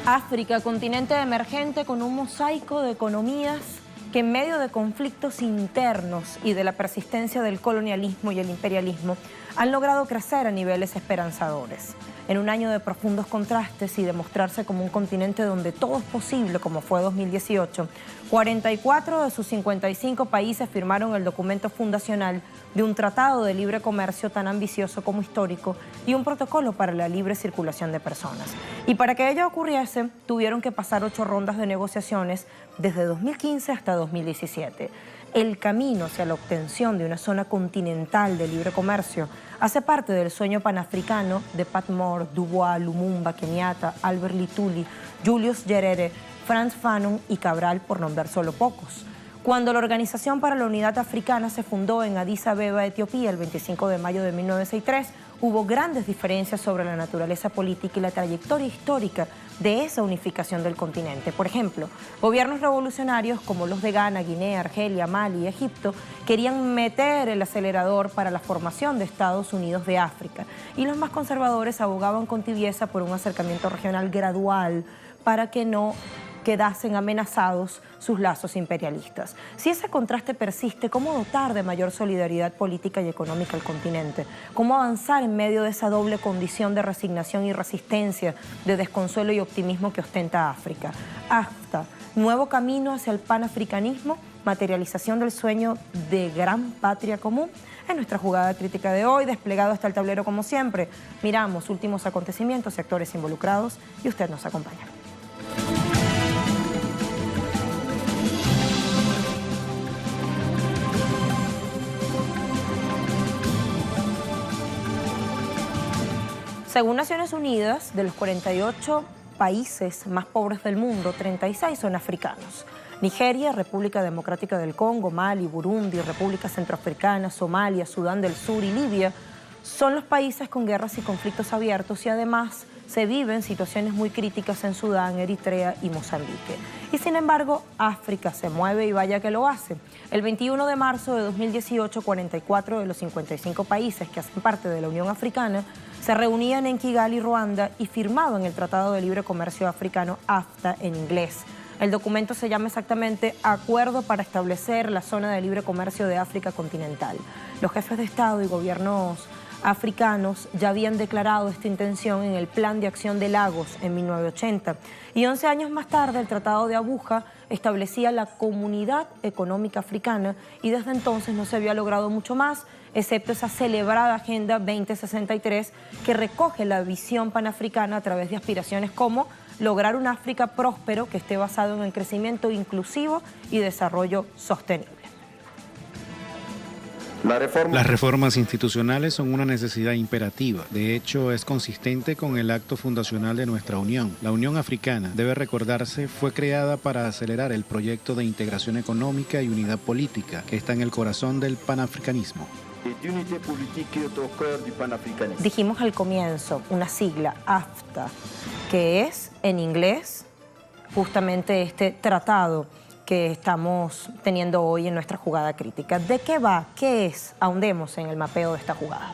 África, continente emergente con un mosaico de economías que en medio de conflictos internos y de la persistencia del colonialismo y el imperialismo han logrado crecer a niveles esperanzadores. En un año de profundos contrastes y de mostrarse como un continente donde todo es posible, como fue 2018, 44 de sus 55 países firmaron el documento fundacional de un tratado de libre comercio tan ambicioso como histórico y un protocolo para la libre circulación de personas. Y para que ello ocurriese, tuvieron que pasar 8 rondas de negociaciones desde 2015 hasta 2017. El camino hacia la obtención de una zona continental de libre comercio hace parte del sueño panafricano de Pat Moore, Dubois, Lumumba, Kenyatta, Albert Lutuli, Julius Nyerere, Frantz Fanon y Cabral, por nombrar solo pocos. Cuando la Organización para la Unidad Africana se fundó en Addis Abeba, Etiopía, el 25 de mayo de 1963, hubo grandes diferencias sobre la naturaleza política y la trayectoria histórica de esa unificación del continente. Por ejemplo, gobiernos revolucionarios como los de Ghana, Guinea, Argelia, Mali y Egipto querían meter el acelerador para la formación de Estados Unidos de África, y los más conservadores abogaban con tibieza por un acercamiento regional gradual para que no quedasen amenazados sus lazos imperialistas. Si ese contraste persiste, ¿cómo dotar de mayor solidaridad política y económica al continente? ¿Cómo avanzar en medio de esa doble condición de resignación y resistencia, de desconsuelo y optimismo que ostenta África? AFTA, nuevo camino hacia el panafricanismo, materialización del sueño de gran patria común. En nuestra jugada crítica de hoy, desplegado hasta el tablero como siempre, miramos últimos acontecimientos y actores involucrados y usted nos acompaña. Según Naciones Unidas, de los 48 países más pobres del mundo, 36 son africanos. Nigeria, República Democrática del Congo, Mali, Burundi, República Centroafricana, Somalia, Sudán del Sur y Libia son los países con guerras y conflictos abiertos, y además se viven situaciones muy críticas en Sudán, Eritrea y Mozambique. Y sin embargo, África se mueve, y vaya que lo hace. El 21 de marzo de 2018, 44 de los 55 países que hacen parte de la Unión Africana se reunían en Kigali, Ruanda, y firmaban el Tratado de Libre Comercio Africano, AFTA en inglés. El documento se llama exactamente Acuerdo para establecer la zona de libre comercio de África continental. Los jefes de Estado y gobiernos africanos ya habían declarado esta intención en el Plan de Acción de Lagos en 1980, y 11 años más tarde el Tratado de Abuja establecía la Comunidad Económica Africana, y desde entonces no se había logrado mucho más, excepto esa celebrada Agenda 2063 que recoge la visión panafricana a través de aspiraciones como lograr un África próspero que esté basado en el crecimiento inclusivo y desarrollo sostenible. Las reformas institucionales son una necesidad imperativa. De hecho, es consistente con el acto fundacional de nuestra Unión. La Unión Africana, debe recordarse, fue creada para acelerar el proyecto de integración económica y unidad política que está en el corazón del panafricanismo. Dijimos al comienzo una sigla, AFTA, que es en inglés justamente este tratado que estamos teniendo hoy en nuestra jugada crítica. ¿De qué va? ¿Qué es? Ahondemos en el mapeo de esta jugada.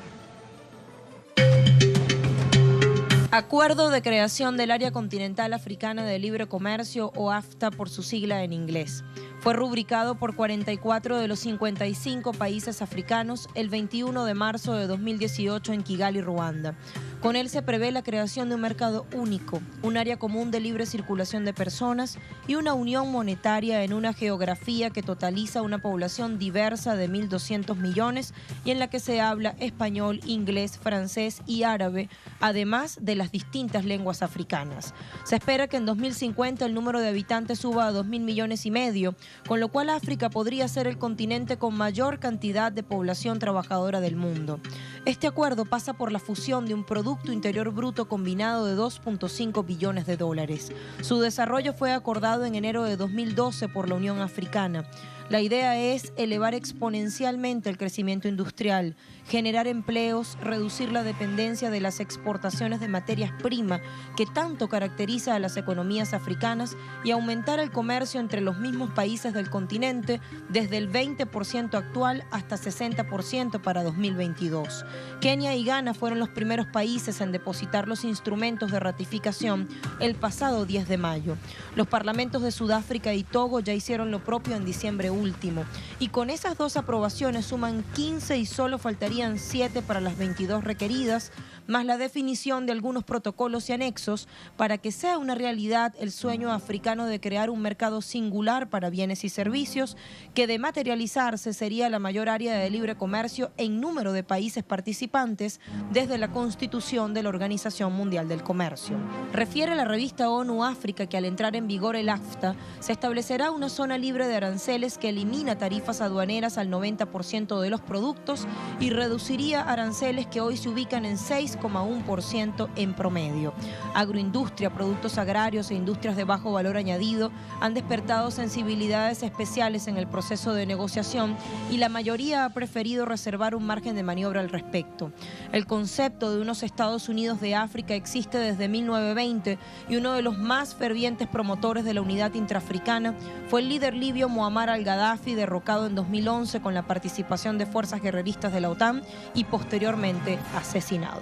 Acuerdo de creación del Área Continental Africana de Libre Comercio, o AFTA por su sigla en inglés. Fue rubricado por 44 de los 55 países africanos el 21 de marzo de 2018 en Kigali, Ruanda. Con él se prevé la creación de un mercado único, un área común de libre circulación de personas y una unión monetaria en una geografía que totaliza una población diversa de 1.200 millones y en la que se habla español, inglés, francés y árabe, además de las distintas lenguas africanas. Se espera que en 2050 el número de habitantes suba a 2.000 millones y medio, con lo cual África podría ser el continente con mayor cantidad de población trabajadora del mundo. Este acuerdo pasa por la fusión de un Producto Interior Bruto combinado de 2.5 billones de dólares. Su desarrollo fue acordado en enero de 2012 por la Unión Africana. La idea es elevar exponencialmente el crecimiento industrial, generar empleos, reducir la dependencia de las exportaciones de materias primas que tanto caracteriza a las economías africanas y aumentar el comercio entre los mismos países del continente desde el 20% actual hasta 60% para 2022. Kenia y Ghana fueron los primeros países en depositar los instrumentos de ratificación el pasado 10 de mayo. Los parlamentos de Sudáfrica y Togo ya hicieron lo propio en diciembre último. Y con esas dos aprobaciones suman 15 y solo faltarían 7 para las 22 requeridas, más la definición de algunos protocolos y anexos para que sea una realidad el sueño africano de crear un mercado singular para bienes y servicios que de materializarse sería la mayor área de libre comercio en número de países participantes desde la constitución de la Organización Mundial del Comercio. Refiere la revista ONU África que al entrar en vigor el AFTA se establecerá una zona libre de aranceles que elimina tarifas aduaneras al 90% de los productos y reduciría aranceles que hoy se ubican en 6,1% en promedio. Agroindustria, productos agrarios e industrias de bajo valor añadido han despertado sensibilidades especiales en el proceso de negociación y la mayoría ha preferido reservar un margen de maniobra al respecto. El concepto de unos Estados Unidos de África existe desde 1920 y uno de los más fervientes promotores de la unidad intraafricana fue el líder libio Muammar al-Gaddafi, derrocado en 2011 con la participación de fuerzas guerreristas de la OTAN y posteriormente asesinado.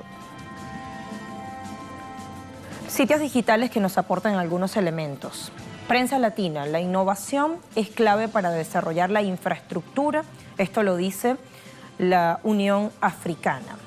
Sitios digitales que nos aportan algunos elementos. Prensa Latina, la innovación es clave para desarrollar la infraestructura, esto lo dice la Unión Africana.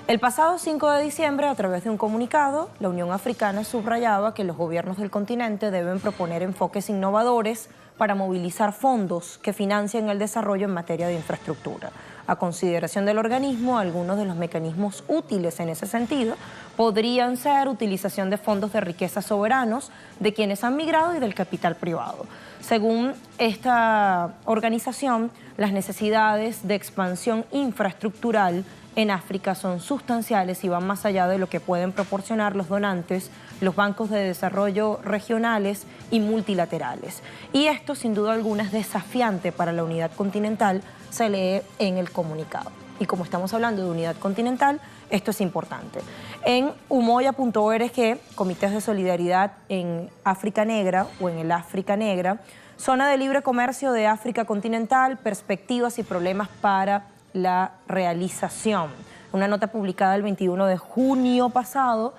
El pasado 5 de diciembre, a través de un comunicado, la Unión Africana subrayaba que los gobiernos del continente deben proponer enfoques innovadores para movilizar fondos que financien el desarrollo en materia de infraestructura. A consideración del organismo, algunos de los mecanismos útiles en ese sentido podrían ser utilización de fondos de riqueza soberanos de quienes han migrado y del capital privado. Según esta organización, las necesidades de expansión infraestructural en África son sustanciales y van más allá de lo que pueden proporcionar los donantes, los bancos de desarrollo regionales y multilaterales. Y esto, sin duda alguna, es desafiante para la unidad continental, se lee en el comunicado. Y como estamos hablando de unidad continental, esto es importante. En umoya.org, Comités de Solidaridad en África Negra o en el África Negra, Zona de Libre Comercio de África Continental, perspectivas y problemas para la realización. Una nota publicada el 21 de junio pasado,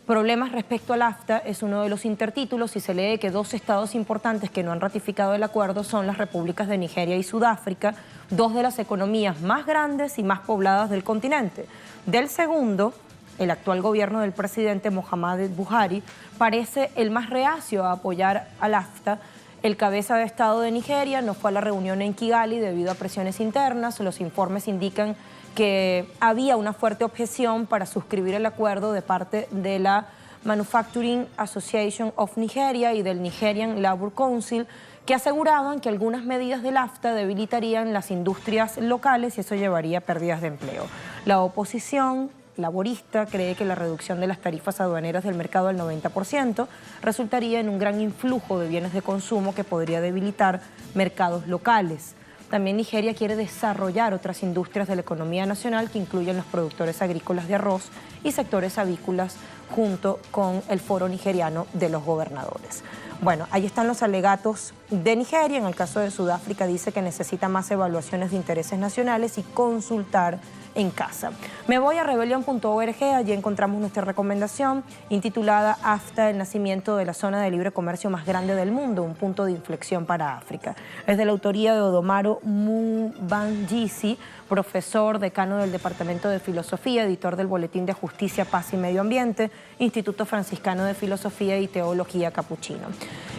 problemas respecto al AFTA, es uno de los intertítulos y se lee que dos estados importantes que no han ratificado el acuerdo son las repúblicas de Nigeria y Sudáfrica, dos de las economías más grandes y más pobladas del continente. Del segundo, el actual gobierno del presidente Muhammadu Buhari parece el más reacio a apoyar al AFTA. El cabeza de Estado de Nigeria no fue a la reunión en Kigali debido a presiones internas. Los informes indican que había una fuerte objeción para suscribir el acuerdo de parte de la Manufacturing Association of Nigeria y del Nigerian Labour Council, que aseguraban que algunas medidas del AFTA debilitarían las industrias locales y eso llevaría a pérdidas de empleo. La oposición laborista cree que la reducción de las tarifas aduaneras del mercado al 90% resultaría en un gran influjo de bienes de consumo que podría debilitar mercados locales. También Nigeria quiere desarrollar otras industrias de la economía nacional que incluyen los productores agrícolas de arroz y sectores avícolas junto con el Foro Nigeriano de los Gobernadores. Bueno, ahí están los alegatos de Nigeria. En el caso de Sudáfrica dice que necesita más evaluaciones de intereses nacionales y consultar en casa. Me voy a rebelión.org, allí encontramos nuestra recomendación intitulada AFTA, el nacimiento de la zona de libre comercio más grande del mundo, un punto de inflexión para África. Es de la autoría de Odomaro Mubangisi, profesor, decano del Departamento de Filosofía, editor del Boletín de Justicia, Paz y Medio Ambiente, Instituto Franciscano de Filosofía y Teología Capuchino.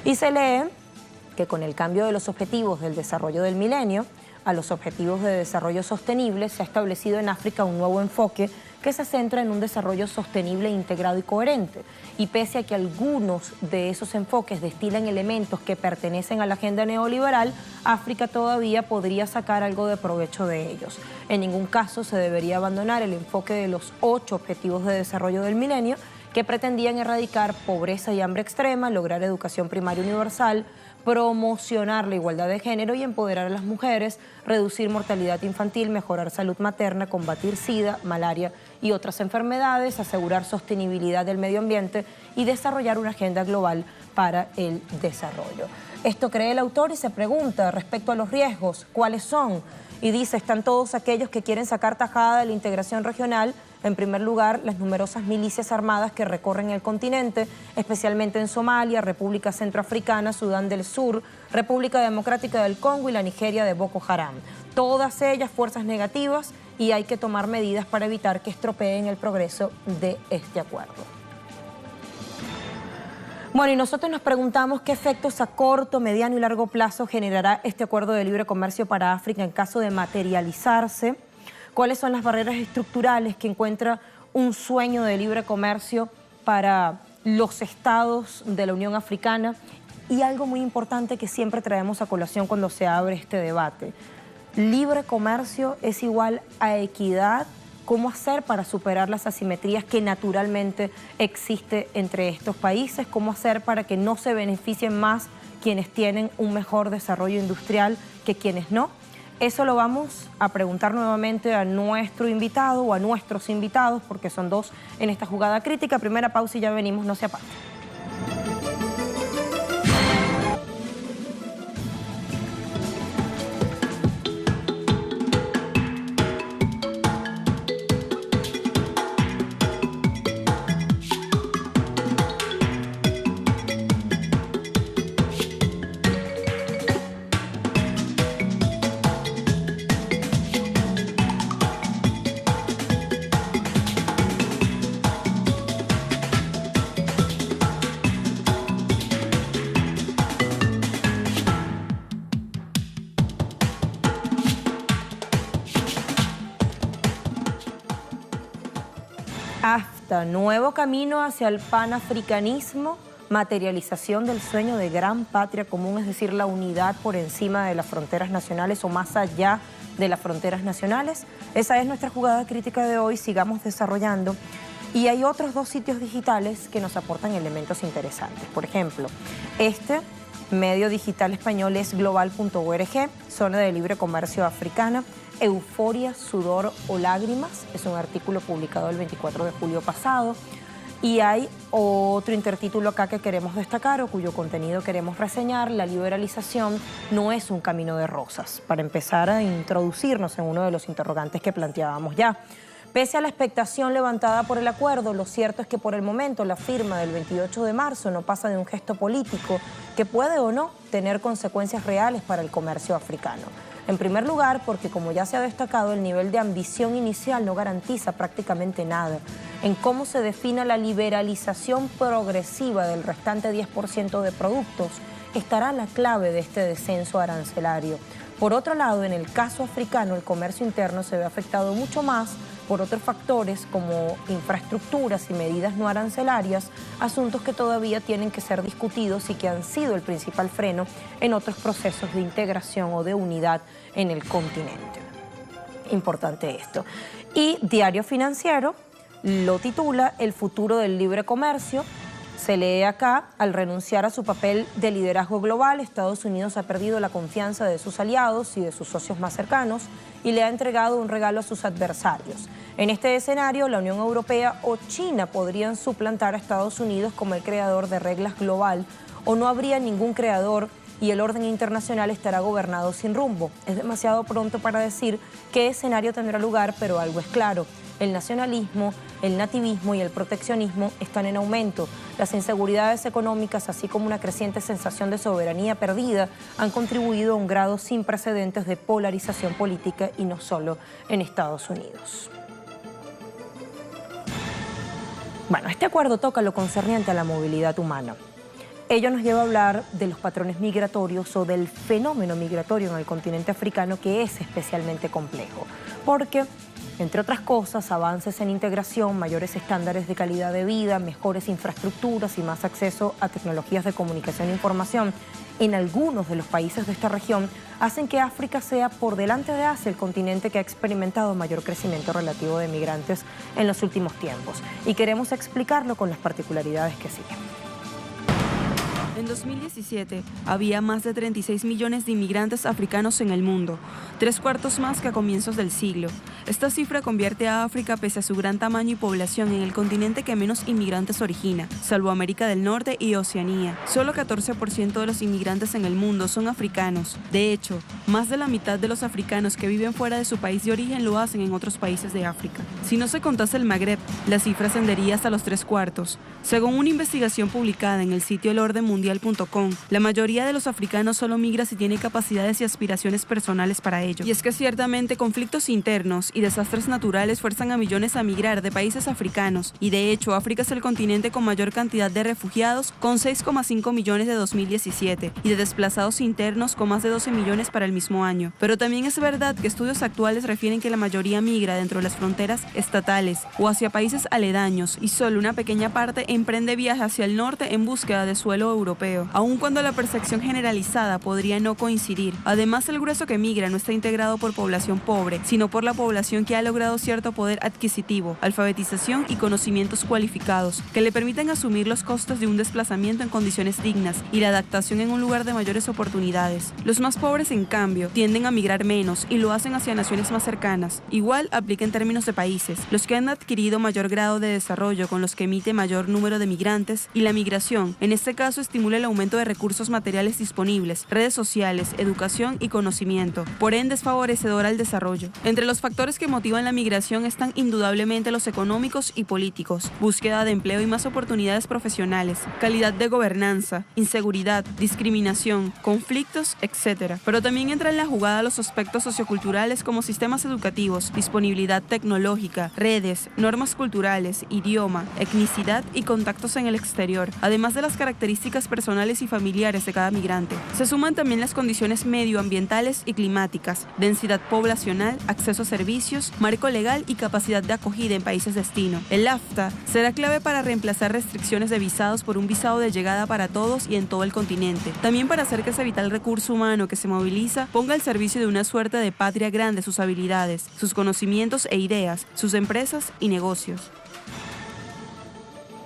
Y se lee que con el cambio de los objetivos del desarrollo del milenio a los objetivos de desarrollo sostenible, se ha establecido en África un nuevo enfoque que se centra en un desarrollo sostenible, integrado y coherente. Y pese a que algunos de esos enfoques destilan elementos que pertenecen a la agenda neoliberal, África todavía podría sacar algo de provecho de ellos. En ningún caso se debería abandonar el enfoque de los 8 objetivos de desarrollo del milenio, que pretendían erradicar pobreza y hambre extrema, lograr educación primaria universal, promocionar la igualdad de género y empoderar a las mujeres, reducir mortalidad infantil, mejorar salud materna, combatir SIDA, malaria y otras enfermedades, asegurar sostenibilidad del medio ambiente y desarrollar una agenda global para el desarrollo. Esto cree el autor y se pregunta respecto a los riesgos, ¿cuáles son? Y dice, están todos aquellos que quieren sacar tajada de la integración regional. En primer lugar, las numerosas milicias armadas que recorren el continente, especialmente en Somalia, República Centroafricana, Sudán del Sur, República Democrática del Congo y la Nigeria de Boko Haram. Todas ellas fuerzas negativas y hay que tomar medidas para evitar que estropeen el progreso de este acuerdo. Bueno, y nosotros nos preguntamos qué efectos a corto, mediano y largo plazo generará este acuerdo de libre comercio para África en caso de materializarse. ¿Cuáles son las barreras estructurales que encuentra un sueño de libre comercio para los estados de la Unión Africana? Y algo muy importante que siempre traemos a colación cuando se abre este debate. Libre comercio es igual a equidad. ¿Cómo hacer para superar las asimetrías que naturalmente existen entre estos países? ¿Cómo hacer para que no se beneficien más quienes tienen un mejor desarrollo industrial que quienes no? Eso lo vamos a preguntar nuevamente a nuestro invitado o a nuestros invitados, porque son dos en esta jugada crítica. Primera pausa y ya venimos, no se aparte. AFTA, nuevo camino hacia el panafricanismo, materialización del sueño de gran patria común, es decir, la unidad por encima de las fronteras nacionales o más allá de las fronteras nacionales. Esa es nuestra jugada crítica de hoy, sigamos desarrollando. Y hay otros dos sitios digitales que nos aportan elementos interesantes. Por ejemplo, este medio digital español es global.org, zona de libre comercio africana. Euforia, sudor o lágrimas, es un artículo publicado el 24 de julio pasado. Y hay otro intertítulo acá que queremos destacar o cuyo contenido queremos reseñar. La liberalización no es un camino de rosas, para empezar a introducirnos en uno de los interrogantes que planteábamos ya. Pese a la expectación levantada por el acuerdo, lo cierto es que por el momento la firma del 28 de marzo no pasa de un gesto político que puede o no tener consecuencias reales para el comercio africano. En primer lugar, porque como ya se ha destacado, el nivel de ambición inicial no garantiza prácticamente nada. En cómo se defina la liberalización progresiva del restante 10% de productos estará la clave de este descenso arancelario. Por otro lado, en el caso africano, el comercio interno se ve afectado mucho más por otros factores como infraestructuras y medidas no arancelarias, asuntos que todavía tienen que ser discutidos y que han sido el principal freno en otros procesos de integración o de unidad en el continente. Importante esto. Y Diario Financiero lo titula El futuro del libre comercio. Se lee acá, al renunciar a su papel de liderazgo global, Estados Unidos ha perdido la confianza de sus aliados y de sus socios más cercanos y le ha entregado un regalo a sus adversarios. En este escenario, la Unión Europea o China podrían suplantar a Estados Unidos como el creador de reglas global, o no habría ningún creador y el orden internacional estará gobernado sin rumbo. Es demasiado pronto para decir qué escenario tendrá lugar, pero algo es claro. El nacionalismo, el nativismo y el proteccionismo están en aumento. Las inseguridades económicas, así como una creciente sensación de soberanía perdida, han contribuido a un grado sin precedentes de polarización política y no solo en Estados Unidos. Bueno, este acuerdo toca lo concerniente a la movilidad humana. Ello nos lleva a hablar de los patrones migratorios o del fenómeno migratorio en el continente africano, que es especialmente complejo, porque entre otras cosas, avances en integración, mayores estándares de calidad de vida, mejores infraestructuras y más acceso a tecnologías de comunicación e información en algunos de los países de esta región hacen que África sea por delante de Asia el continente que ha experimentado mayor crecimiento relativo de migrantes en los últimos tiempos. Y queremos explicarlo con las particularidades que siguen. En 2017, había más de 36 millones de inmigrantes africanos en el mundo, 3/4 más que a comienzos del siglo. Esta cifra convierte a África, pese a su gran tamaño y población, en el continente que menos inmigrantes origina, salvo América del Norte y Oceanía. Solo 14% de los inmigrantes en el mundo son africanos. De hecho, más de la mitad de los africanos que viven fuera de su país de origen lo hacen en otros países de África. Si no se contase el Magreb, la cifra ascendería hasta los 3/4. Según una investigación publicada en el sitio elordenmundial.com, la mayoría de los africanos solo migra si tiene capacidades y aspiraciones personales para ello. Y es que ciertamente conflictos internos y desastres naturales fuerzan a millones a migrar de países africanos, y de hecho África es el continente con mayor cantidad de refugiados, con 6,5 millones de 2017, y de desplazados internos con más de 12 millones para el mismo año. Pero también es verdad que estudios actuales refieren que la mayoría migra dentro de las fronteras estatales o hacia países aledaños, y solo una pequeña parte emprende viajes hacia el norte en búsqueda de suelo europeo, aun cuando la percepción generalizada podría no coincidir. Además, el grueso que migra no está integrado por población pobre, sino por la población que ha logrado cierto poder adquisitivo, alfabetización y conocimientos cualificados, que le permiten asumir los costos de un desplazamiento en condiciones dignas y la adaptación en un lugar de mayores oportunidades. Los más pobres, en cambio, tienden a migrar menos y lo hacen hacia naciones más cercanas. Igual aplica en términos de países, los que han adquirido mayor grado de desarrollo con los que emite mayor número de migrantes, y la migración, en este caso, estimula el aumento de recursos materiales disponibles, redes sociales, educación y conocimiento. Por ende, es favorecedor al desarrollo. Entre los factores que motivan la migración están indudablemente los económicos y políticos, búsqueda de empleo y más oportunidades profesionales, calidad de gobernanza, inseguridad, discriminación, conflictos, etc. Pero también entra en la jugada los aspectos socioculturales como sistemas educativos, disponibilidad tecnológica, redes, normas culturales, idioma, etnicidad y contactos en el exterior, además de las características personales y familiares de cada migrante. Se suman también las condiciones medioambientales y climáticas, densidad poblacional, acceso a servicios, marco legal y capacidad de acogida en países destino. El NAFTA será clave para reemplazar restricciones de visados por un visado de llegada para todos y en todo el continente. También para hacer que ese vital recurso humano que se moviliza ponga al servicio de una suerte de patria grande sus habilidades, sus conocimientos e ideas, sus empresas y negocios.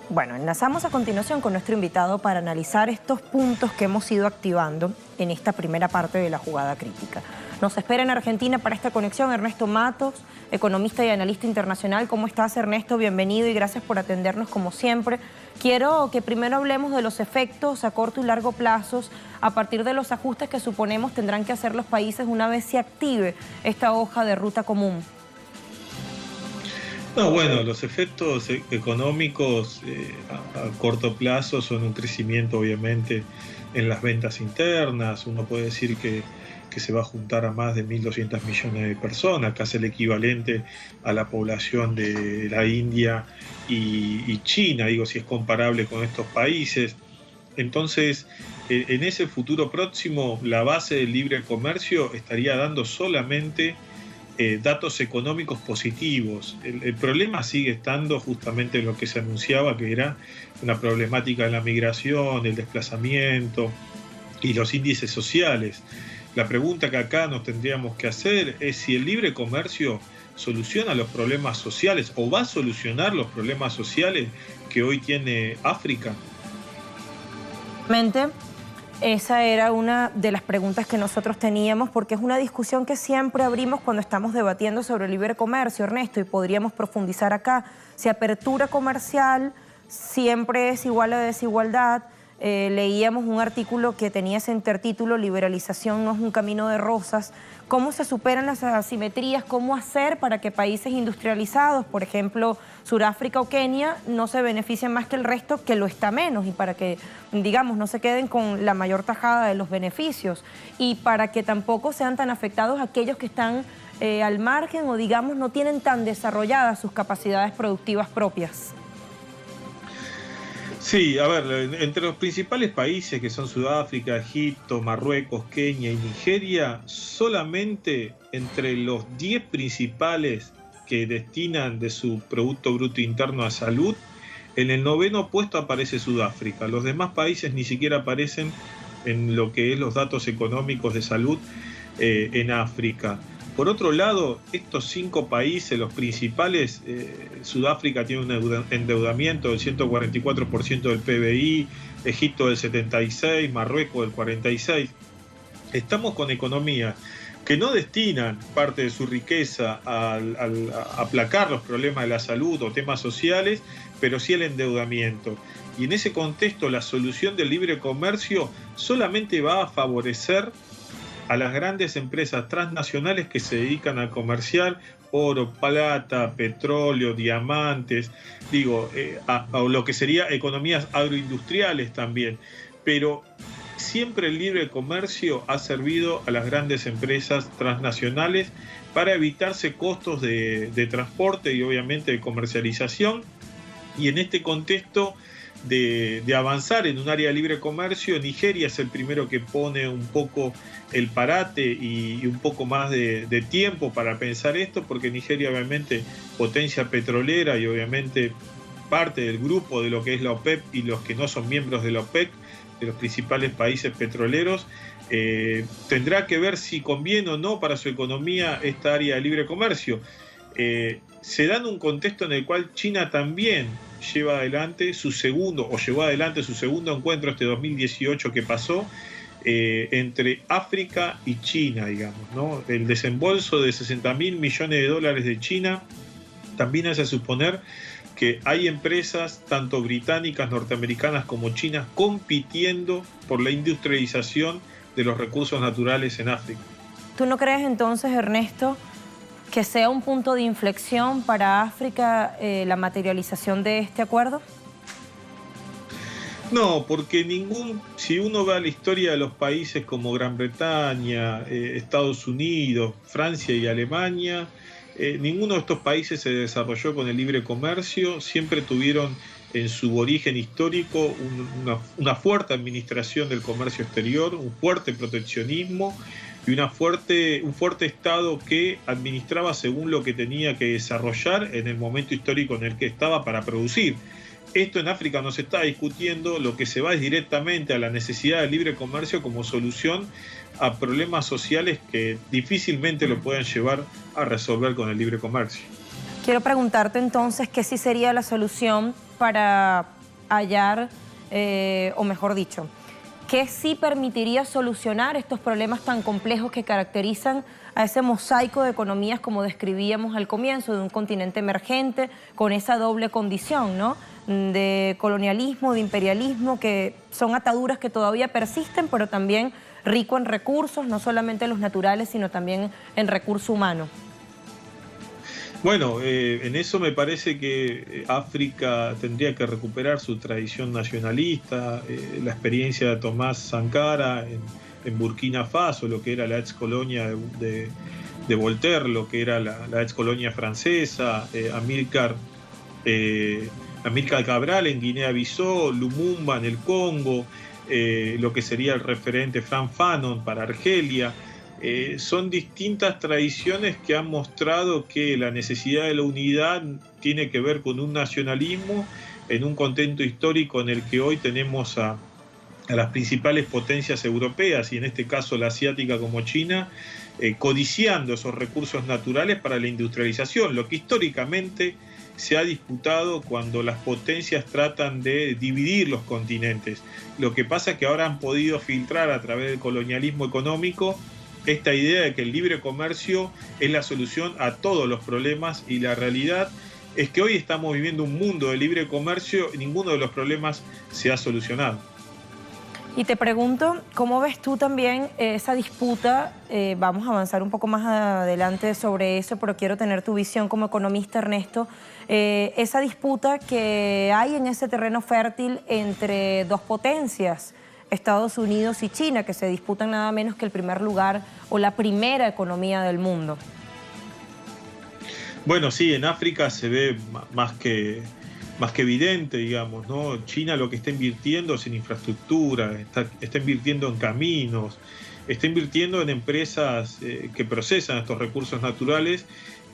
Bueno, enlazamos a continuación con nuestro invitado para analizar estos puntos que hemos ido activando en esta primera parte de la jugada crítica. Nos espera en Argentina para esta conexión Ernesto Matos, economista y analista internacional. ¿Cómo estás, Ernesto? Bienvenido y gracias por atendernos como siempre. Quiero que primero hablemos de los efectos a corto y largo plazos a partir de los ajustes que suponemos tendrán que hacer los países una vez se active esta hoja de ruta común. No, bueno, los efectos económicos a corto plazo son un crecimiento, obviamente, en las ventas internas. Uno puede decir que se va a juntar a más de 1.200 millones de personas, casi el equivalente a la población de la India y China, digo, si es comparable con estos países. Entonces, en ese futuro próximo, la base del libre comercio estaría dando solamente datos económicos positivos. El problema sigue estando justamente en lo que se anunciaba, que era una problemática de la migración, el desplazamiento y los índices sociales. La pregunta que acá nos tendríamos que hacer es si el libre comercio soluciona los problemas sociales o va a solucionar los problemas sociales que hoy tiene África. Esa era una de las preguntas que nosotros teníamos, porque es una discusión que siempre abrimos cuando estamos debatiendo sobre el libre comercio, Ernesto, y podríamos profundizar acá. Si apertura comercial siempre es igual a desigualdad. Leíamos un artículo que tenía ese intertítulo, liberalización no es un camino de rosas. ¿Cómo se superan las asimetrías? ¿Cómo hacer para que países industrializados, por ejemplo, Sudáfrica o Kenia, no se beneficien más que el resto, que lo está menos, y para que, digamos, no se queden con la mayor tajada de los beneficios, y para que tampoco sean tan afectados aquellos que están al margen o, digamos, no tienen tan desarrolladas sus capacidades productivas propias? Sí, a ver, entre los principales países que son Sudáfrica, Egipto, Marruecos, Kenia y Nigeria, solamente entre los 10 principales que destinan de su Producto Bruto Interno a salud, en el 9º puesto aparece Sudáfrica. Los demás países ni siquiera aparecen en lo que es los datos económicos de salud en África. Por otro lado, estos 5 países, los principales, Sudáfrica tiene un endeudamiento del 144% del PBI, Egipto del 76, Marruecos del 46. Estamos con economías que no destinan parte de su riqueza a aplacar los problemas de la salud o temas sociales, pero sí el endeudamiento. Y en ese contexto, la solución del libre comercio solamente va a favorecer a las grandes empresas transnacionales que se dedican a comerciar oro, plata, petróleo, diamantes, a lo que sería economías agroindustriales también. Pero siempre el libre comercio ha servido a las grandes empresas transnacionales para evitarse costos de transporte y obviamente de comercialización. Y en este contexto de avanzar en un área de libre comercio, Nigeria es el primero que pone un poco el parate y un poco más de tiempo para pensar esto, porque Nigeria obviamente potencia petrolera y obviamente parte del grupo de lo que es la OPEP y los que no son miembros de la OPEC, de los principales países petroleros, tendrá que ver si conviene o no para su economía esta área de libre comercio. Se da en un contexto en el cual China también llevó adelante su segundo encuentro este 2018 que pasó entre África y China, digamos, ¿no? El desembolso de $60.000 millones de China también hace suponer que hay empresas, tanto británicas, norteamericanas como chinas, compitiendo por la industrialización de los recursos naturales en África. ¿Tú no crees entonces, Ernesto, que sea un punto de inflexión para África la materialización de este acuerdo? No, porque si uno va a la historia de los países como Gran Bretaña, Estados Unidos, Francia y Alemania, ninguno de estos países se desarrolló con el libre comercio, siempre tuvieron en su origen histórico una fuerte administración del comercio exterior, un fuerte proteccionismo y un fuerte Estado que administraba según lo que tenía que desarrollar en el momento histórico en el que estaba para producir. Esto en África no se está discutiendo, lo que se va es directamente a la necesidad del libre comercio como solución a problemas sociales que difícilmente lo puedan llevar a resolver con el libre comercio. Quiero preguntarte entonces qué sí sería la solución para hallar, o mejor dicho, qué sí permitiría solucionar estos problemas tan complejos que caracterizan a ese mosaico de economías como describíamos al comienzo, de un continente emergente con esa doble condición, ¿no?, de colonialismo, de imperialismo, que son ataduras que todavía persisten, pero también rico en recursos, no solamente los naturales, sino también en recurso humano. Bueno, en eso me parece que África tendría que recuperar su tradición nacionalista, la experiencia de Tomás Sankara en Burkina Faso, lo que era la ex colonia de Voltaire, lo que era la ex colonia francesa, Amílcar Cabral en Guinea-Bissau, Lumumba en el Congo, lo que sería el referente Frantz Fanon para Argelia. Son distintas tradiciones que han mostrado que la necesidad de la unidad tiene que ver con un nacionalismo en un contexto histórico en el que hoy tenemos a las principales potencias europeas, y en este caso la asiática como China, codiciando esos recursos naturales para la industrialización, lo que históricamente se ha disputado cuando las potencias tratan de dividir los continentes. Lo que pasa es que ahora han podido filtrar a través del colonialismo económico esta idea de que el libre comercio es la solución a todos los problemas, y la realidad es que hoy estamos viviendo un mundo de libre comercio y ninguno de los problemas se ha solucionado. Y te pregunto, ¿cómo ves tú también esa disputa? Vamos a avanzar un poco más adelante sobre eso, pero quiero tener tu visión como economista, Ernesto. Esa disputa que hay en ese terreno fértil entre dos potencias, Estados Unidos y China, que se disputan nada menos que el primer lugar o la primera economía del mundo. Bueno, sí, en África se ve más que evidente, digamos, ¿no? China lo que está invirtiendo es en infraestructura, está invirtiendo en caminos, está invirtiendo en empresas que procesan estos recursos naturales,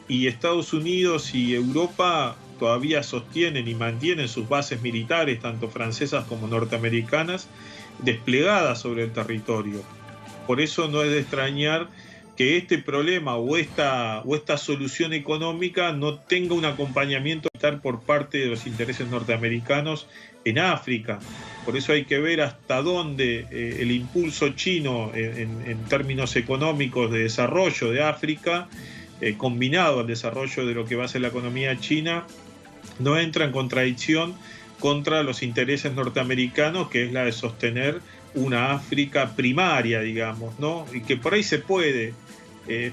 y Estados Unidos y Europa todavía sostienen y mantienen sus bases militares, tanto francesas como norteamericanas, desplegadas sobre el territorio. Por eso no es de extrañar que este problema o esta solución económica no tenga un acompañamiento por parte de los intereses norteamericanos en África. Por eso hay que ver hasta dónde el impulso chino en términos económicos de desarrollo de África, combinado al desarrollo de lo que va a ser la economía china, no entra en contradicción contra los intereses norteamericanos, que es la de sostener una África primaria, digamos, ¿no? Y que por ahí se puede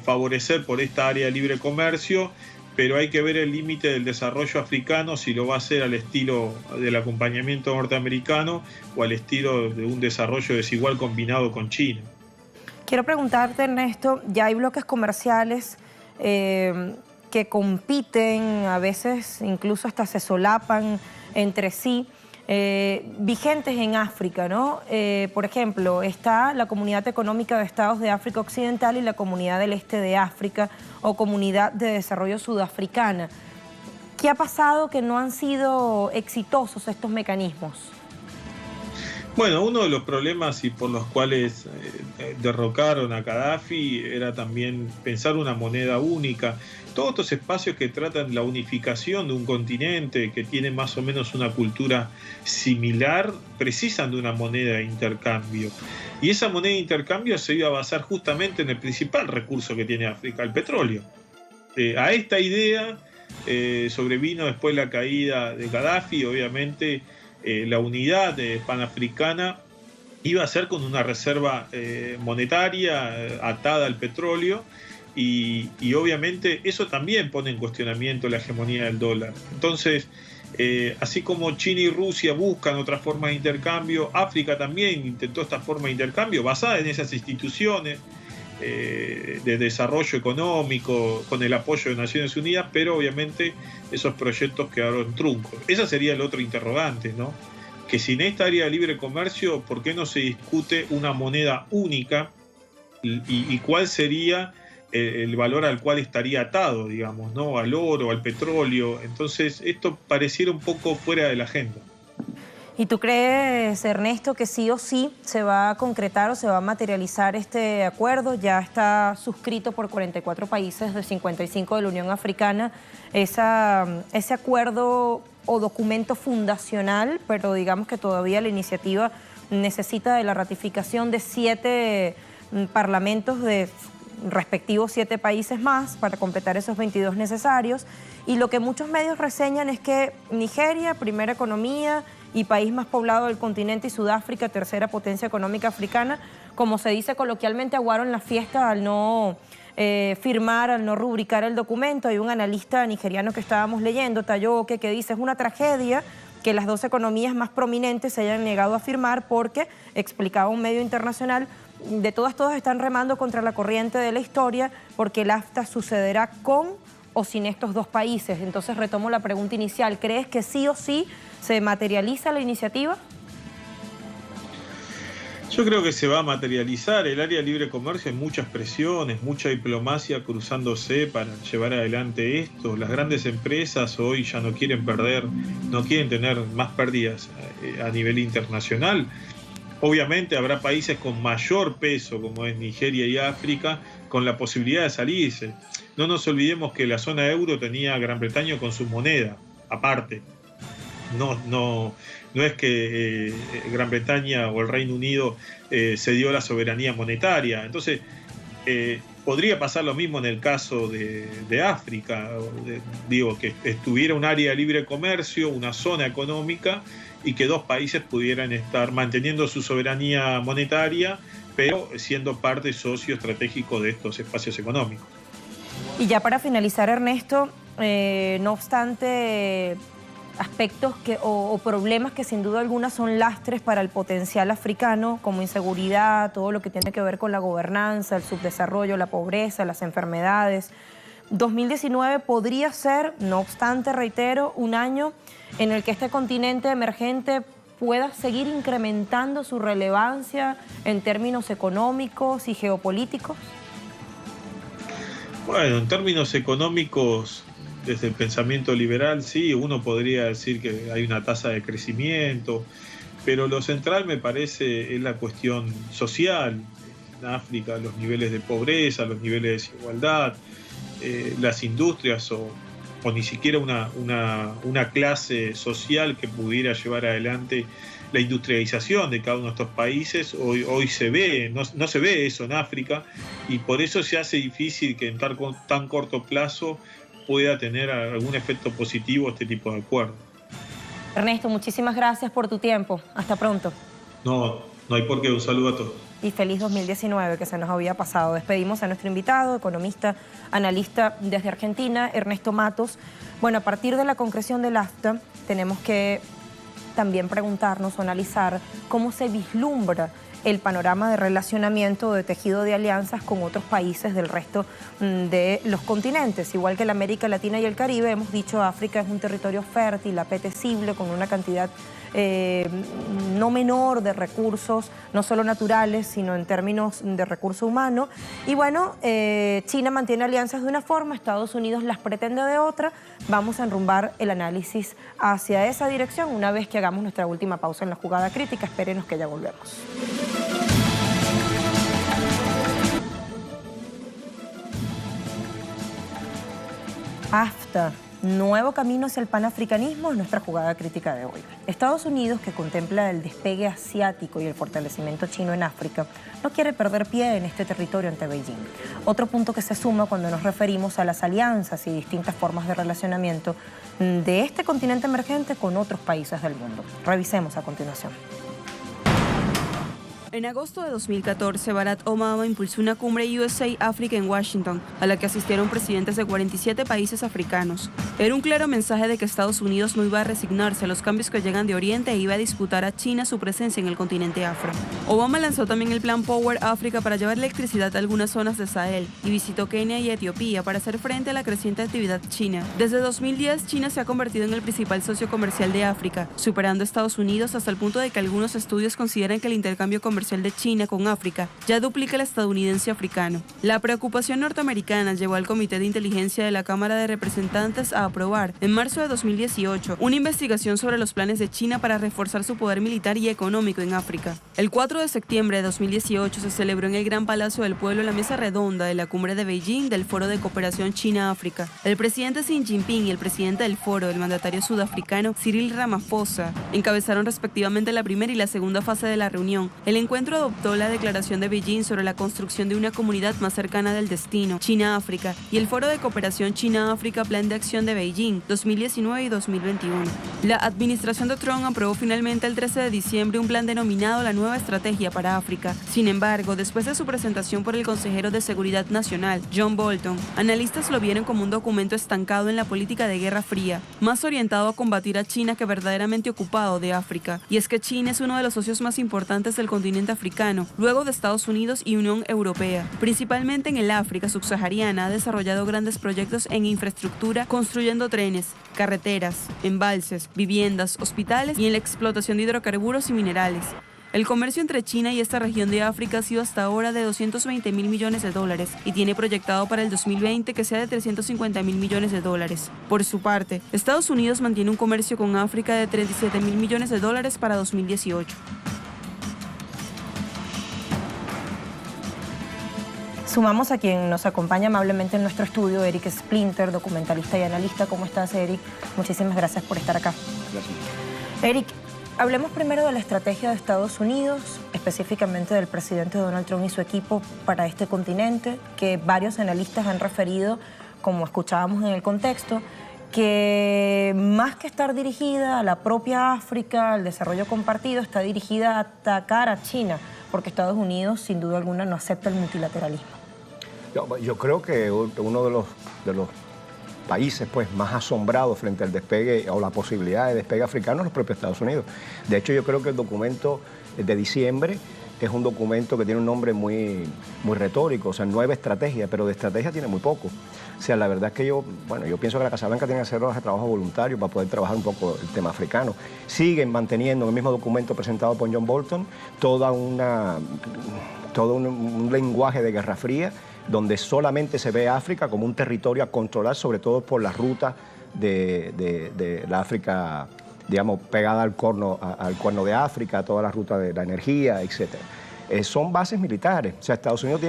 favorecer por esta área de libre comercio, pero hay que ver el límite del desarrollo africano, si lo va a hacer al estilo del acompañamiento norteamericano o al estilo de un desarrollo desigual combinado con China. Quiero preguntarte, Ernesto, ya hay bloques comerciales que compiten, a veces incluso hasta se solapan entre sí, vigentes en África, ¿no? Por ejemplo, está la Comunidad Económica de Estados de África Occidental y la Comunidad del Este de África o Comunidad de Desarrollo Sudafricana. ¿Qué ha pasado que no han sido exitosos estos mecanismos? Bueno, uno de los problemas y por los cuales derrocaron a Gaddafi era también pensar una moneda única. Todos estos espacios que tratan la unificación de un continente que tiene más o menos una cultura similar precisan de una moneda de intercambio. Y esa moneda de intercambio se iba a basar justamente en el principal recurso que tiene África, el petróleo. A esta idea sobrevino después la caída de Gaddafi. Obviamente la unidad panafricana iba a ser con una reserva monetaria atada al petróleo. Y obviamente eso también pone en cuestionamiento la hegemonía del dólar. Entonces, así como China y Rusia buscan otras formas de intercambio, África también intentó esta forma de intercambio basada en esas instituciones de desarrollo económico, con el apoyo de Naciones Unidas, pero obviamente esos proyectos quedaron truncos. Ese sería el otro interrogante, ¿no? Que sin esta área de libre comercio, ¿por qué no se discute una moneda única y cuál sería el valor al cual estaría atado, digamos, ¿no? Al oro, al petróleo? Entonces, esto pareciera un poco fuera de la agenda. ¿Y tú crees, Ernesto, que sí o sí se va a concretar o se va a materializar este acuerdo? Ya está suscrito por 44 países de 55 de la Unión Africana ese acuerdo o documento fundacional, pero digamos que todavía la iniciativa necesita de la ratificación de 7 parlamentos de respectivos 7 países más para completar esos 22 necesarios. Y lo que muchos medios reseñan es que Nigeria, primera economía y país más poblado del continente, y Sudáfrica, tercera potencia económica africana, como se dice coloquialmente, aguaron la fiesta al no firmar, al no rubricar el documento. Hay un analista nigeriano que estábamos leyendo, Tayoke, que dice: es una tragedia que las 2 economías más prominentes se hayan negado a firmar porque, explicaba un medio internacional, de todas están remando contra la corriente de la historia, porque el AFTA sucederá con o sin estos 2 países. Entonces retomo la pregunta inicial: ¿crees que sí o sí se materializa la iniciativa? Yo creo que se va a materializar. El área de libre comercio, hay muchas presiones, mucha diplomacia cruzándose para llevar adelante esto. Las grandes empresas hoy ya no quieren perder, no quieren tener más pérdidas a nivel internacional. Obviamente habrá países con mayor peso, como es Nigeria y África, con la posibilidad de salirse. No nos olvidemos que la zona euro tenía a Gran Bretaña con su moneda aparte. No es que Gran Bretaña o el Reino Unido se dio la soberanía monetaria. Entonces, podría pasar lo mismo en el caso de África. Digo, que estuviera un área de libre comercio, una zona económica, y que 2 países pudieran estar manteniendo su soberanía monetaria, pero siendo parte socio estratégico de estos espacios económicos. Y ya para finalizar, Ernesto, no obstante, aspectos o problemas que sin duda alguna son lastres para el potencial africano, como inseguridad, todo lo que tiene que ver con la gobernanza, el subdesarrollo, la pobreza, las enfermedades. 2019 podría ser, no obstante, reitero, un año en el que este continente emergente pueda seguir incrementando su relevancia en términos económicos y geopolíticos. Bueno, en términos económicos, desde el pensamiento liberal, sí, uno podría decir que hay una tasa de crecimiento, pero lo central me parece es la cuestión social. en África, los niveles de pobreza, los niveles de desigualdad, las industrias o ni siquiera una clase social que pudiera llevar adelante la industrialización de cada uno de estos países. Hoy se ve, no se ve eso en África, y por eso se hace difícil que en tan corto plazo pueda tener algún efecto positivo este tipo de acuerdo. Ernesto, muchísimas gracias por tu tiempo. Hasta pronto. No hay por qué. Un saludo a todos. Y feliz 2019 que se nos había pasado. Despedimos a nuestro invitado, economista, analista desde Argentina, Ernesto Matos. Bueno, a partir de la concreción del AFTA tenemos que también preguntarnos o analizar cómo se vislumbra el panorama de relacionamiento, de tejido de alianzas con otros países del resto de los continentes. Igual que la América Latina y el Caribe, hemos dicho, África es un territorio fértil, apetecible, con una cantidad no menor de recursos, no solo naturales, sino en términos de recurso humano. Y bueno, China mantiene alianzas de una forma, Estados Unidos las pretende de otra. Vamos a enrumbar el análisis hacia esa dirección una vez que hagamos nuestra última pausa en la jugada crítica. Espérenos que ya volvemos. AFTA, nuevo camino hacia el panafricanismo, es nuestra jugada crítica de hoy. Estados Unidos, que contempla el despegue asiático y el fortalecimiento chino en África, no quiere perder pie en este territorio ante Beijing. Otro punto que se suma cuando nos referimos a las alianzas y distintas formas de relacionamiento de este continente emergente con otros países del mundo. Revisemos a continuación. En agosto de 2014, Barack Obama impulsó una cumbre USA-África en Washington, a la que asistieron presidentes de 47 países africanos. Era un claro mensaje de que Estados Unidos no iba a resignarse a los cambios que llegan de Oriente e iba a disputar a China su presencia en el continente afro. Obama lanzó también el plan Power Africa para llevar electricidad a algunas zonas de Sahel y visitó Kenia y Etiopía para hacer frente a la creciente actividad china. Desde 2010, China se ha convertido en el principal socio comercial de África, superando a Estados Unidos hasta el punto de que algunos estudios consideran que el intercambio comercial de China con África ya duplica el estadounidense africano. La preocupación norteamericana llevó al Comité de Inteligencia de la Cámara de Representantes a aprobar, en marzo de 2018, una investigación sobre los planes de China para reforzar su poder militar y económico en África. El 4 de septiembre de 2018 se celebró en el Gran Palacio del Pueblo la mesa redonda de la cumbre de Beijing del Foro de Cooperación China-África. El presidente Xi Jinping y el presidente del foro, el mandatario sudafricano Cyril Ramaphosa, encabezaron respectivamente la primera y la segunda fase de la reunión. El encuentro adoptó la declaración de Beijing sobre la construcción de una comunidad más cercana del destino, China-África, y el Foro de Cooperación China-África Plan de Acción de Beijing, 2019 y 2021. La administración de Trump aprobó finalmente el 13 de diciembre un plan denominado la Nueva Estrategia para África. Sin embargo, después de su presentación por el consejero de Seguridad Nacional, John Bolton, analistas lo vieron como un documento estancado en la política de Guerra Fría, más orientado a combatir a China que verdaderamente ocupado de África. Y es que China es uno de los socios más importantes del continente africano, luego de Estados Unidos y Unión Europea. Principalmente en el África subsahariana ha desarrollado grandes proyectos en infraestructura, construyendo trenes, carreteras, embalses, viviendas, hospitales y en la explotación de hidrocarburos y minerales. El comercio entre China y esta región de África ha sido hasta ahora de 220.000 millones de dólares y tiene proyectado para el 2020 que sea de 350.000 millones de dólares. Por su parte, Estados Unidos mantiene un comercio con África de 37.000 millones de dólares para 2018. Sumamos a quien nos acompaña amablemente en nuestro estudio, Eric Splinter, documentalista y analista. ¿Cómo estás, Eric? Muchísimas gracias por estar acá. Gracias. Eric, hablemos primero de la estrategia de Estados Unidos, específicamente del presidente Donald Trump y su equipo para este continente, que varios analistas han referido, como escuchábamos en el contexto, que más que estar dirigida a la propia África, al desarrollo compartido, está dirigida a atacar a China, porque Estados Unidos, sin duda alguna, no acepta el multilateralismo. Yo creo que uno de los países pues, más asombrados frente al despegue o la posibilidad de despegue africano es los propios Estados Unidos. De hecho, yo creo que el documento de diciembre es un documento que tiene un nombre muy retórico, o sea, nueva estrategia, pero de estrategia tiene muy poco. O sea, la verdad es que yo pienso que la Casa Blanca tiene que hacer horas de trabajo voluntario para poder trabajar un poco el tema africano. Siguen manteniendo en el mismo documento presentado por John Bolton todo un lenguaje de Guerra Fría, donde solamente se ve a África como un territorio a controlar, sobre todo por la ruta de la África, digamos, pegada al cuerno de África, toda la ruta de la energía, etc. son bases militares. O sea, Estados Unidos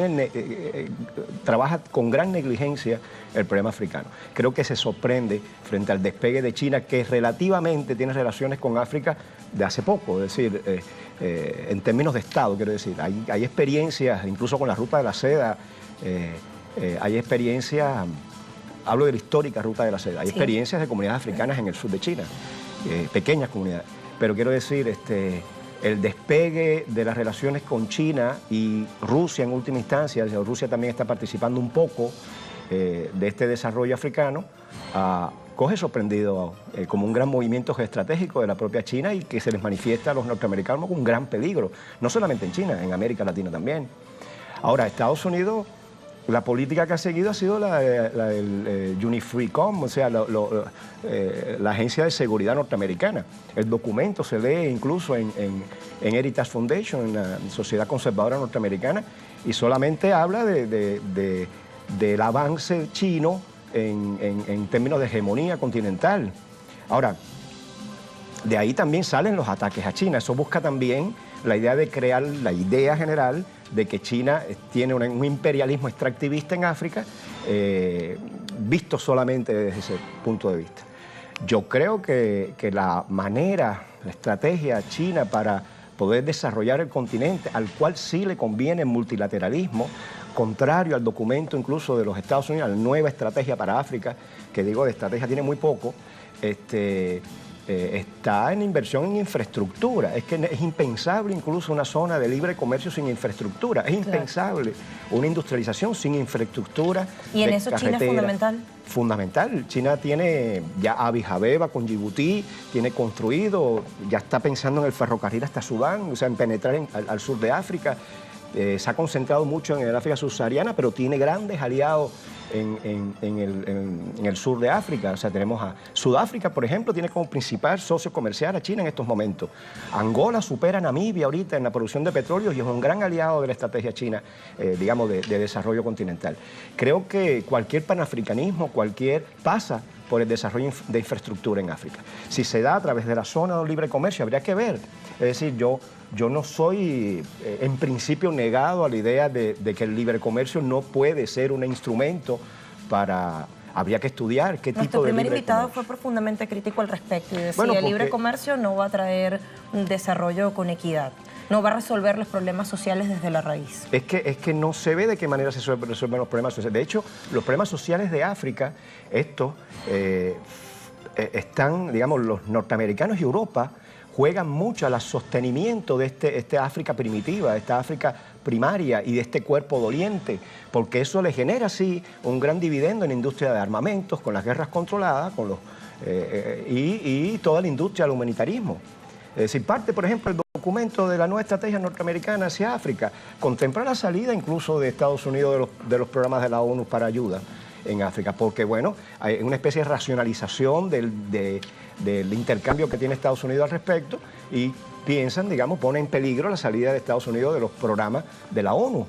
trabaja con gran negligencia el problema africano. Creo que se sorprende frente al despegue de China, que relativamente tiene relaciones con África de hace poco, es decir, en términos de Estado, quiero decir. Hay experiencias, incluso con la Ruta de la Seda, hay experiencias, hablo de la histórica Ruta de la Seda, hay experiencias de comunidades africanas en el sur de China, pequeñas comunidades. Pero quiero decir, el despegue de las relaciones con China y Rusia en última instancia, Rusia también está participando un poco de este desarrollo africano, coge sorprendido como un gran movimiento geoestratégico de la propia China y que se les manifiesta a los norteamericanos como un gran peligro, no solamente en China, en América Latina también. Ahora, Estados Unidos, la política que ha seguido ha sido la del UNIFREECOM, o sea, la Agencia de Seguridad norteamericana. El documento se lee incluso en Heritage Foundation, en la Sociedad Conservadora Norteamericana, y solamente habla del avance chino en términos de hegemonía continental. Ahora, de ahí también salen los ataques a China. Eso busca también la idea de crear la idea general de que China tiene un imperialismo extractivista en África, visto solamente desde ese punto de vista. Yo creo que la estrategia china para poder desarrollar el continente, al cual sí le conviene el multilateralismo, contrario al documento incluso de los Estados Unidos, la nueva estrategia para África, que digo de estrategia tiene muy poco, está en inversión en infraestructura. Es que es impensable incluso una zona de libre comercio sin infraestructura. Es impensable una industrialización sin infraestructura. ¿Y en eso China es fundamental? Fundamental. China tiene ya Addis Abeba con Djibouti, tiene construido, ya está pensando en el ferrocarril hasta Sudán, o sea, en penetrar al sur de África. Se ha concentrado mucho en el África subsahariana, pero tiene grandes aliados en el sur de África. O sea, tenemos a Sudáfrica, por ejemplo, tiene como principal socio comercial a China en estos momentos. Angola supera a Namibia ahorita en la producción de petróleo y es un gran aliado de la estrategia china, digamos, de desarrollo continental. Creo que cualquier panafricanismo, pasa por el desarrollo de infraestructura en África. Si se da a través de la zona de libre comercio, habría que ver. Es decir, yo no soy en principio negado a la idea de que el libre comercio no puede ser un instrumento para... Habría que estudiar qué tipo de libre comercio. Nuestro primer invitado fue profundamente crítico al respecto y decía que el libre comercio no va a traer un desarrollo con equidad. No va a resolver los problemas sociales desde la raíz. Es que no se ve de qué manera se resuelven los problemas sociales. De hecho, los problemas sociales de África, están, digamos, los norteamericanos y Europa juegan mucho al sostenimiento de esta África primitiva, de esta África primaria y de este cuerpo doliente, porque eso le genera, sí, un gran dividendo en la industria de armamentos, con las guerras controladas, y toda la industria del humanitarismo. Es decir, parte, por ejemplo, el documento de la nueva estrategia norteamericana hacia África contempla la salida incluso de Estados Unidos de los programas de la ONU para ayuda en África, porque, bueno, hay una especie de racionalización del intercambio que tiene Estados Unidos al respecto y piensan, digamos, ponen en peligro la salida de Estados Unidos de los programas de la ONU.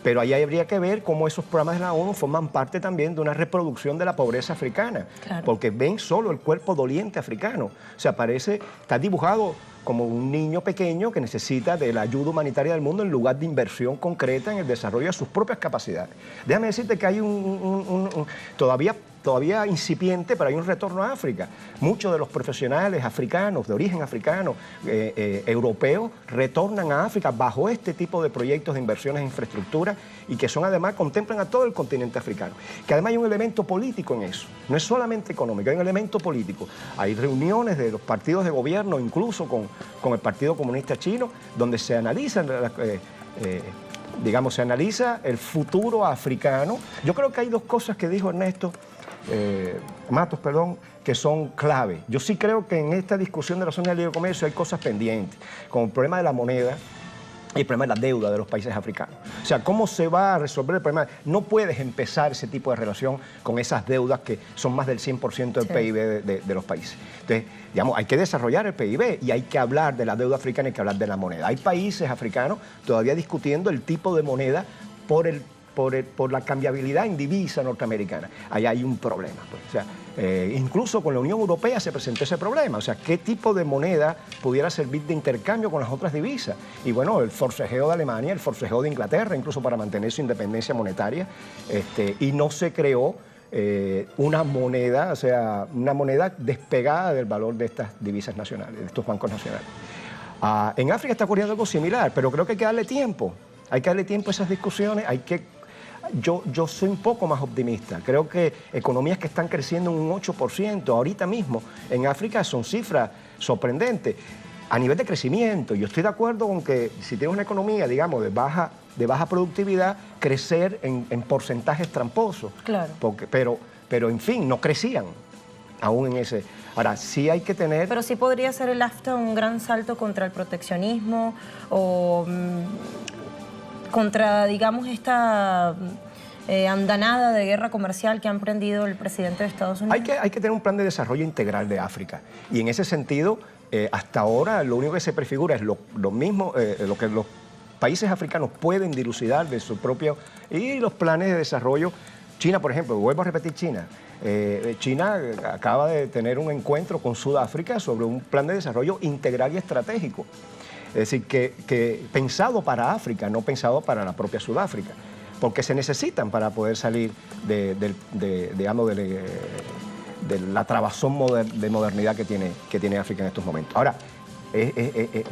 Pero ahí habría que ver cómo esos programas de la ONU forman parte también de una reproducción de la pobreza africana, porque ven solo el cuerpo doliente africano. O sea, está dibujado como un niño pequeño que necesita de la ayuda humanitaria del mundo en lugar de inversión concreta en el desarrollo de sus propias capacidades. Déjame decirte que hay todavía incipiente, pero hay un retorno a África. Muchos de los profesionales africanos, de origen africano, europeos, retornan a África bajo este tipo de proyectos de inversiones en infraestructura y que además contemplan a todo el continente africano. Que además hay un elemento político en eso, no es solamente económico, hay un elemento político. Hay reuniones de los partidos de gobierno, incluso con el Partido Comunista Chino, donde se analizan se analiza el futuro africano. Yo creo que hay dos cosas que dijo Matos, que son clave. Yo sí creo que en esta discusión de la zona de libre comercio hay cosas pendientes, como el problema de la moneda y el problema de la deuda de los países africanos. O sea, ¿cómo se va a resolver el problema? No puedes empezar ese tipo de relación con esas deudas que son más del 100% del PIB de los países. Entonces, digamos, hay que desarrollar el PIB y hay que hablar de la deuda africana y hay que hablar de la moneda. Hay países africanos todavía discutiendo el tipo de moneda por el por la cambiabilidad en divisa norteamericana. Ahí hay un problema. Pues. O sea, incluso con la Unión Europea se presentó ese problema. O sea, ¿qué tipo de moneda pudiera servir de intercambio con las otras divisas? Y bueno, el forcejeo de Alemania, el forcejeo de Inglaterra, incluso para mantener su independencia monetaria, y no se creó una moneda, o sea, una moneda despegada del valor de estas divisas nacionales, de estos bancos nacionales. En África está ocurriendo algo similar, pero creo que hay que darle tiempo. Hay que darle tiempo a esas discusiones, yo soy un poco más optimista. Creo que economías que están creciendo un 8% ahorita mismo en África son cifras sorprendentes a nivel de crecimiento. Yo estoy de acuerdo con que si tienes una economía, digamos, de baja productividad, crecer en porcentajes tramposos. Claro. Pero en fin, no crecían aún en ese. Ahora, sí hay que tener... Pero sí podría ser el NAFTA un gran salto contra el proteccionismo o contra, digamos, esta andanada de guerra comercial que ha emprendido el presidente de Estados Unidos. Hay que tener un plan de desarrollo integral de África. Y en ese sentido, hasta ahora lo único que se prefigura es lo mismo, lo que los países africanos pueden dilucidar de su propio... y los planes de desarrollo. China, por ejemplo, vuelvo a repetir China. China acaba de tener un encuentro con Sudáfrica sobre un plan de desarrollo integral y estratégico. Es decir, que pensado para África, no pensado para la propia Sudáfrica, porque se necesitan para poder salir de la trabazón de modernidad que tiene África en estos momentos. Ahora,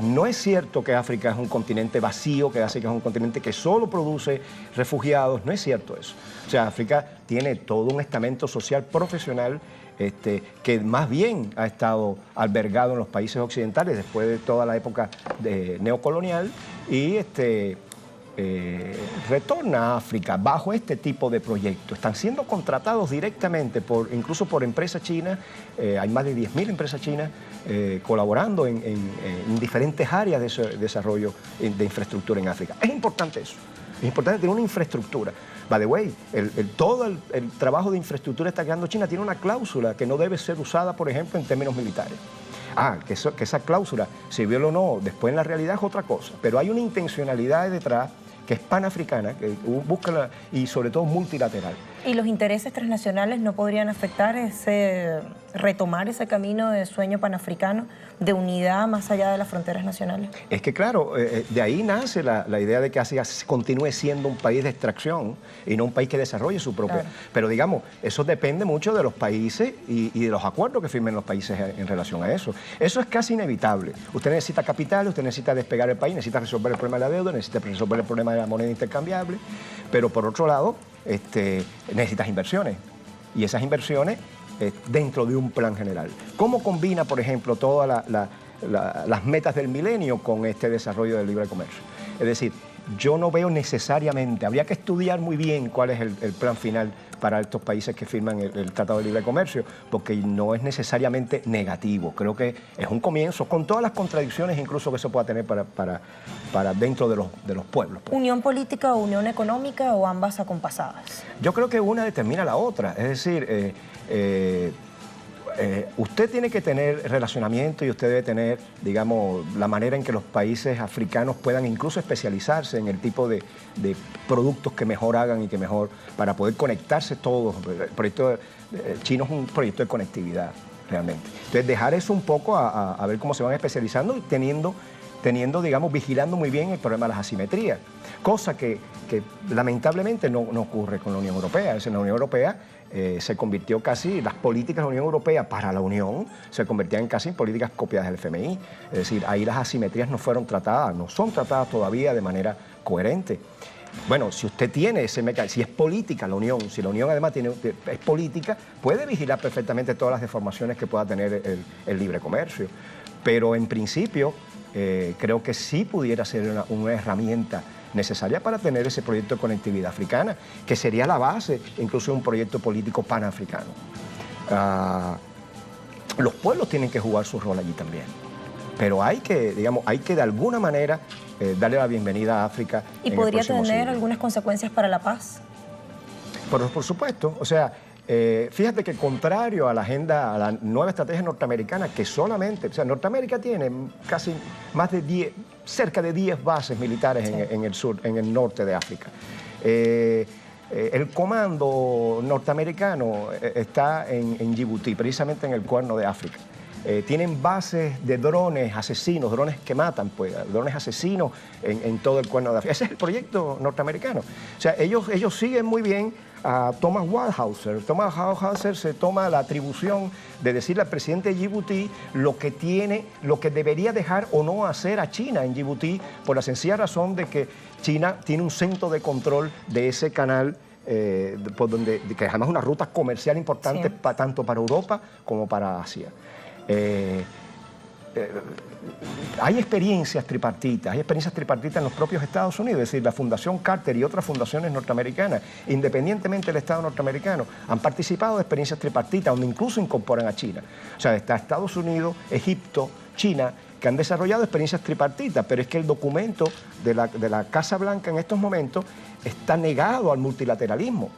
no es cierto que África es un continente vacío, que África es un continente que solo produce refugiados, no es cierto eso. O sea, África tiene todo un estamento social profesional que más bien ha estado albergado en los países occidentales después de toda la época neocolonial y retorna a África bajo este tipo de proyectos. Están siendo contratados directamente incluso por empresas chinas. Hay más de 10.000 empresas chinas colaborando en diferentes áreas de desarrollo de infraestructura en África. Es importante eso. Es importante tener una infraestructura. By the way, todo el trabajo de infraestructura está creando China tiene una cláusula que no debe ser usada, por ejemplo, en términos militares. Que esa cláusula, si viola o no, después en la realidad es otra cosa. Pero hay una intencionalidad detrás que es panafricana, que busca y sobre todo multilateral. ¿Y los intereses transnacionales no podrían afectar retomar ese camino de sueño panafricano, de unidad más allá de las fronteras nacionales? Es que claro, de ahí nace la idea de que Asia continúe siendo un país de extracción y no un país que desarrolle su propia. Claro. Pero digamos, eso depende mucho de los países y de los acuerdos que firmen los países en relación a eso. Eso es casi inevitable. Usted necesita capital, usted necesita despegar el país, necesita resolver el problema de la deuda, necesita resolver el problema de la moneda intercambiable, pero por otro lado, necesitas inversiones. Y esas inversiones dentro de un plan general. ¿Cómo combina, por ejemplo, todas las metas del milenio con este desarrollo del libre comercio? Es decir, yo no veo necesariamente, habría que estudiar muy bien cuál es el plan final para estos países que firman el Tratado de Libre Comercio, porque no es necesariamente negativo. Creo que es un comienzo, con todas las contradicciones incluso que eso pueda tener para dentro de los pueblos. Pues. ¿Unión política o unión económica o ambas acompasadas? Yo creo que una determina la otra, es decir, usted tiene que tener relacionamiento y usted debe tener, digamos, la manera en que los países africanos puedan incluso especializarse en el tipo de productos que mejor hagan y que mejor, para poder conectarse todos. El proyecto chino es un proyecto de conectividad, realmente. Entonces, dejar eso un poco a ver cómo se van especializando y teniendo, digamos, vigilando muy bien el problema de las asimetrías, cosa que lamentablemente no ocurre con la Unión Europea. Es decir, la Unión Europea se convirtió casi, las políticas de la Unión Europea para la Unión se convertían casi en políticas copiadas del FMI. Es decir, ahí las asimetrías no fueron tratadas, no son tratadas todavía de manera coherente. Bueno, si usted tiene ese mecanismo, si es política la Unión, si la Unión además es política, puede vigilar perfectamente todas las deformaciones que pueda tener el libre comercio. Pero en principio creo que sí pudiera ser una herramienta necesaria para tener ese proyecto de conectividad africana, que sería la base incluso de un proyecto político panafricano. Los pueblos tienen que jugar su rol allí también, pero hay que de alguna manera darle la bienvenida a África. ¿Y podría tener algunas consecuencias para la paz? Por supuesto, o sea, fíjate que contrario a la nueva estrategia norteamericana, que solamente, o sea, Norteamérica tiene casi cerca de 10 bases militares en el sur, en el norte de África. El comando norteamericano está en Djibouti, precisamente en el Cuerno de África. Tienen bases de drones asesinos, drones que matan, pues, drones asesinos en todo el Cuerno de África. Ese es el proyecto norteamericano. O sea, ellos siguen muy bien a Thomas Waldhauser. Thomas Waldhauser se toma la atribución de decirle al presidente de Djibouti lo que debería dejar o no hacer a China en Djibouti, por la sencilla razón de que China tiene un centro de control de ese canal, por donde, que además es una ruta comercial importante, sí, tanto para Europa como para Asia. Hay experiencias tripartitas en los propios Estados Unidos, es decir, la Fundación Carter y otras fundaciones norteamericanas, independientemente del Estado norteamericano, han participado de experiencias tripartitas donde incluso incorporan a China. O sea, está Estados Unidos, Egipto, China, que han desarrollado experiencias tripartitas, pero es que el documento de la Casa Blanca en estos momentos está negado al multilateralismo.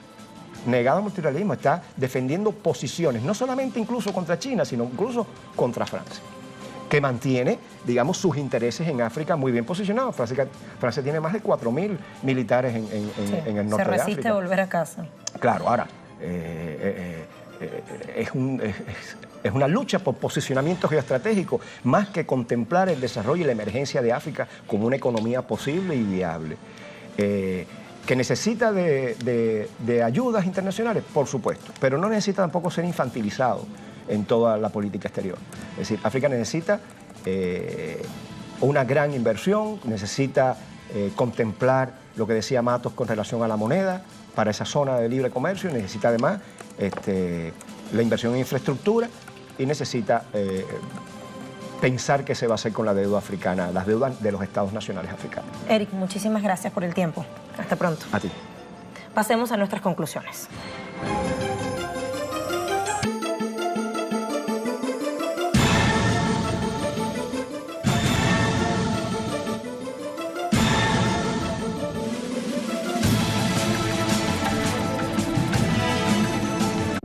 Está defendiendo posiciones, no solamente incluso contra China, sino incluso contra Francia, que mantiene, digamos, sus intereses en África muy bien posicionados. Francia tiene más de 4.000 militares en el norte de África. Se resiste a volver a casa. Claro, ahora, es una lucha por posicionamiento geoestratégico, más que contemplar el desarrollo y la emergencia de África como una economía posible y viable. ¿Que necesita de ayudas internacionales? Por supuesto, pero no necesita tampoco ser infantilizado en toda la política exterior. Es decir, África necesita una gran inversión, necesita contemplar lo que decía Matos con relación a la moneda para esa zona de libre comercio, y necesita además la inversión en infraestructura, y necesita pensar qué se va a hacer con la deuda africana, las deudas de los estados nacionales africanos. Eric, muchísimas gracias por el tiempo. Hasta pronto. A ti. Pasemos a nuestras conclusiones.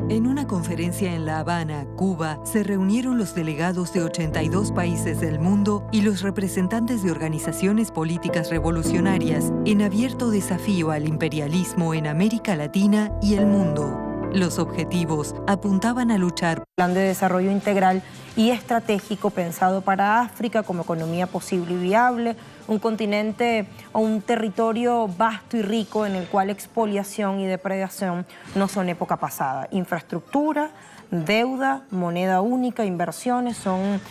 En una conferencia en La Habana, Cuba, se reunieron los delegados de 82 países del mundo y los representantes de organizaciones políticas revolucionarias en abierto desafío al imperialismo en América Latina y el mundo. Los objetivos apuntaban a luchar. Plan de desarrollo integral y estratégico pensado para África como economía posible y viable, un continente o un territorio vasto y rico en el cual expoliación y depredación no son época pasada. Infraestructura, deuda, moneda única, inversiones son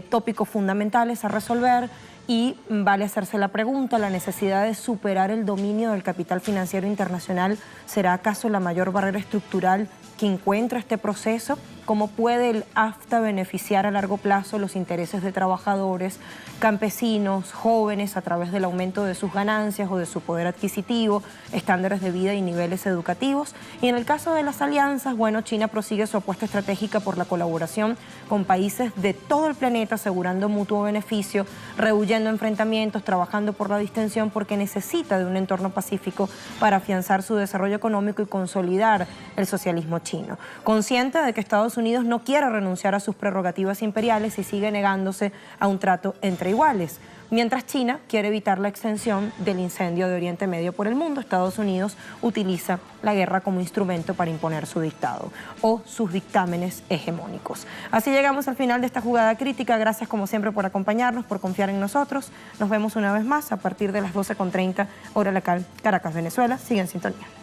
tópicos fundamentales a resolver. Y vale hacerse la pregunta, ¿la necesidad de superar el dominio del capital financiero internacional será acaso la mayor barrera estructural que encuentra este proceso? ¿Cómo puede el AFTA beneficiar a largo plazo los intereses de trabajadores, campesinos, jóvenes a través del aumento de sus ganancias o de su poder adquisitivo, estándares de vida y niveles educativos? Y en el caso de las alianzas, bueno, China prosigue su apuesta estratégica por la colaboración con países de todo el planeta, asegurando mutuo beneficio, rehuyendo enfrentamientos, trabajando por la distensión, porque necesita de un entorno pacífico para afianzar su desarrollo económico y consolidar el socialismo chino. Consciente de que Estados Unidos no quiere renunciar a sus prerrogativas imperiales y sigue negándose a un trato entre iguales. Mientras China quiere evitar la extensión del incendio de Oriente Medio por el mundo, Estados Unidos utiliza la guerra como instrumento para imponer su dictado o sus dictámenes hegemónicos. Así llegamos al final de esta jugada crítica. Gracias como siempre por acompañarnos, por confiar en nosotros. Nos vemos una vez más a partir de las 12:30 hora local, Caracas, Venezuela. Sigan en sintonía.